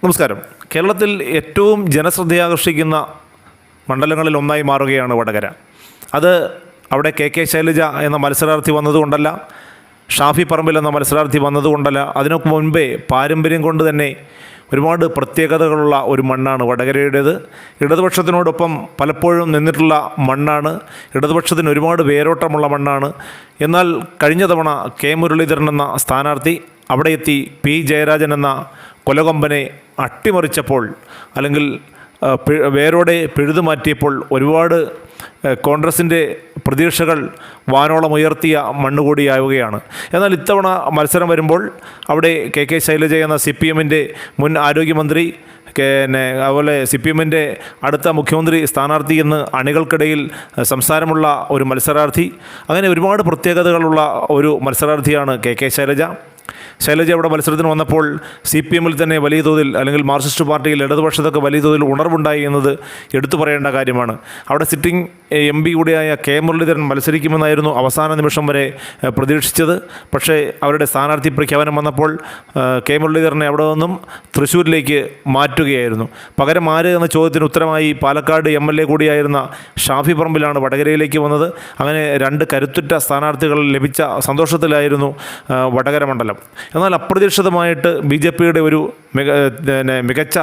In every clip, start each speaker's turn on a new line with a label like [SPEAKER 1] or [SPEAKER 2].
[SPEAKER 1] നമസ്കാരം. കേരളത്തിൽ ഏറ്റവും ജനശ്രദ്ധയാകർഷിക്കുന്ന മണ്ഡലങ്ങളിൽ ഒന്നായി മാറുകയാണ് വടകര. അത് അവിടെ കെ ശൈലജ എന്ന മത്സരാർത്ഥി വന്നതുകൊണ്ടല്ല, ഷാഫി പറമ്പിൽ എന്ന മത്സരാർത്ഥി വന്നതുകൊണ്ടല്ല, അതിനൊക്കെ മുൻപേ പാരമ്പര്യം കൊണ്ട് തന്നെ ഒരുപാട് പ്രത്യേകതകളുള്ള ഒരു മണ്ണാണ് വടകരയുടേത്. ഇടതുപക്ഷത്തിനോടൊപ്പം പലപ്പോഴും നിന്നിട്ടുള്ള മണ്ണാണ്. ഇടതുപക്ഷത്തിന് ഒരുപാട് വേരോട്ടമുള്ള മണ്ണാണ്. എന്നാൽ കഴിഞ്ഞ തവണ കെ മുരളീധരൻ എന്ന സ്ഥാനാർത്ഥി അവിടെ എത്തി പി ജയരാജൻ എന്ന കൊലകൊമ്പനെ അട്ടിമറിച്ചപ്പോൾ, അല്ലെങ്കിൽ വേരോടെ പിഴുതുമാറ്റിയപ്പോൾ ഒരുപാട് കോൺഗ്രസിൻ്റെ പ്രതീക്ഷകൾ വാനോളം ഉയർത്തിയ മണ്ണുകൂടിയാവുകയാണ്. എന്നാൽ ഇത്തവണ മത്സരം വരുമ്പോൾ അവിടെ കെ ശൈലജ എന്ന CPM-ൻ്റെ മുൻ ആരോഗ്യമന്ത്രി, അതുപോലെ CPM-ൻ്റെ അടുത്ത മുഖ്യമന്ത്രി സ്ഥാനാർത്ഥി എന്ന് അണികൾക്കിടയിൽ സംസാരമുള്ള ഒരു മത്സരാർത്ഥി, അങ്ങനെ ഒരുപാട് പ്രത്യേകതകളുള്ള ഒരു മത്സരാർത്ഥിയാണ് കെ ശൈലജ. ശൈലജ അവിടെ മത്സരത്തിന് വന്നപ്പോൾ CPM-ൽ തന്നെ വലിയ തോതിൽ, അല്ലെങ്കിൽ മാർക്സിസ്റ്റ് പാർട്ടിയിൽ ഇടതുപക്ഷത്തൊക്കെ വലിയ തോതിൽ ഉണർവുണ്ടായി എന്നത് എടുത്തു പറയേണ്ട കാര്യമാണ്. അവിടെ സിറ്റിംഗ് MP കൂടിയായ കെ മുരളീധരൻ മത്സരിക്കുമെന്നായിരുന്നു അവസാന നിമിഷം വരെ പ്രതീക്ഷിച്ചത്. പക്ഷേ അവരുടെ സ്ഥാനാർത്ഥി പ്രഖ്യാപനം വന്നപ്പോൾ കെ മുരളീധരനെ അവിടെ നിന്നും തൃശ്ശൂരിലേക്ക് മാറ്റുകയായിരുന്നു. പകരം ആര് എന്ന ചോദ്യത്തിന് ഉത്തരമായി പാലക്കാട് MLA കൂടിയായിരുന്ന ഷാഫി പറമ്പിലാണ് വടകരയിലേക്ക് വന്നത്. അങ്ങനെ രണ്ട് കരുത്തുറ്റ സ്ഥാനാർത്ഥികൾ ലഭിച്ച സന്തോഷത്തിലായിരുന്നു വടകര മണ്ഡലം. എന്നാൽ അപ്രതീക്ഷിതമായിട്ട് BJPയുടെ ഒരു മികച്ച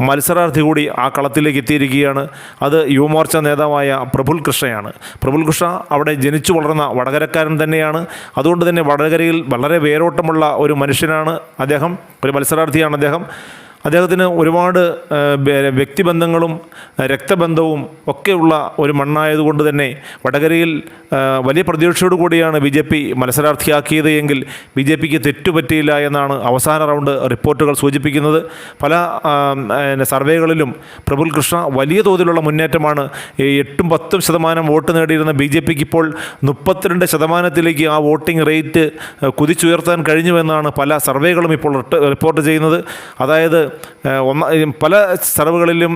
[SPEAKER 1] മത്സരാർത്ഥി കൂടി ആ കളത്തിലേക്ക് എത്തിയിരിക്കുകയാണ്. അത് യുവമോർച്ച നേതാവായ പ്രഫുൽ കൃഷ്ണയാണ്. പ്രഫുൽ കൃഷ്ണ അവിടെ ജനിച്ചു വളർന്ന വടകരക്കാരൻ തന്നെയാണ്. അതുകൊണ്ട് തന്നെ വടകരയിൽ വളരെ വേരോട്ടമുള്ള ഒരു മനുഷ്യനാണ് അദ്ദേഹം, ഒരു മത്സരാർത്ഥിയാണ് അദ്ദേഹം. അദ്ദേഹത്തിന് ഒരുപാട് വ്യക്തിബന്ധങ്ങളും രക്തബന്ധവും ഒക്കെയുള്ള ഒരു മണ്ണായതുകൊണ്ട് തന്നെ വടകരയിൽ വലിയ പ്രതീക്ഷയോടു കൂടിയാണ് BJP മത്സരാർത്ഥിയാക്കിയത്. എങ്കിൽ BJPക്ക് തെറ്റുപറ്റിയില്ല എന്നാണ് അവസാന റൗണ്ട് റിപ്പോർട്ടുകൾ സൂചിപ്പിക്കുന്നത്. പല സർവേകളിലും പ്രഫുൽ കൃഷ്ണ വലിയ തോതിലുള്ള മുന്നേറ്റമാണ്. 8-10% വോട്ട് നേടിയിരുന്ന BJPക്ക് ഇപ്പോൾ 32% ആ വോട്ടിംഗ് റേറ്റ് കുതിച്ചുയർത്താൻ കഴിഞ്ഞുവെന്നാണ് പല സർവേകളും ഇപ്പോൾ റിപ്പോർട്ട് ചെയ്യുന്നത്. അതായത് പല സർവേകളിലും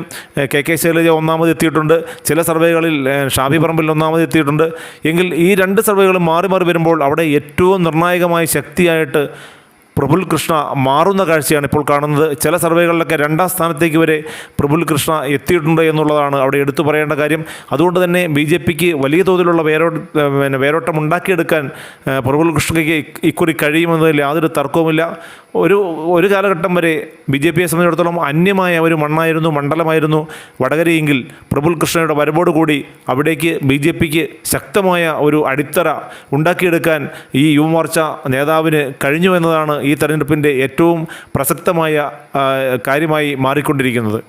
[SPEAKER 1] കെ ശൈലജ ഒന്നാമതെത്തിയിട്ടുണ്ട്, ചില സർവേകളിൽ ഷാഫി പറമ്പിൽ ഒന്നാമതെത്തിയിട്ടുണ്ട്. എങ്കിൽ ഈ രണ്ട് സർവേകളും മാറി മാറി വരുമ്പോൾ അവിടെ ഏറ്റവും നിർണായകമായ ശക്തിയായിട്ട് പ്രഫുൽ കൃഷ്ണ മാറുന്ന കാഴ്ചയാണ് ഇപ്പോൾ കാണുന്നത്. ചില സർവേകളിലൊക്കെ 2ാം സ്ഥാനത്തേക്ക് വരെ പ്രഫുൽ കൃഷ്ണ എത്തിയിട്ടുണ്ട് എന്നുള്ളതാണ് അവിടെ എടുത്തു പറയേണ്ട കാര്യം. അതുകൊണ്ട് തന്നെ BJPക്ക് വലിയ തോതിലുള്ള വേരോട്ടം ഉണ്ടാക്കിയെടുക്കാൻ പ്രഫുൽ കൃഷ്ണയ്ക്ക് ഇക്കുറി കഴിയുമെന്നതിൽ യാതൊരു തർക്കവുമില്ല. ഒരു കാലഘട്ടം വരെ BJPയെ സംബന്ധിച്ചിടത്തോളം അന്യമായ ഒരു മണ്ഡലമായിരുന്നു വടകരയെങ്കിൽ പ്രഫുൽ കൃഷ്ണയുടെ വരവോടുകൂടി അവിടേക്ക് BJPക്ക് ശക്തമായ ഒരു അടിത്തറ ഉണ്ടാക്കിയെടുക്കാൻ ഈ യുവമോർച്ച നേതാവിന് കഴിഞ്ഞു എന്നതാണ് ഈ തെരഞ്ഞെടുപ്പിൻ്റെ ഏറ്റവും പ്രസക്തമായ കാര്യമായി മാറിക്കൊണ്ടിരിക്കുന്നത്.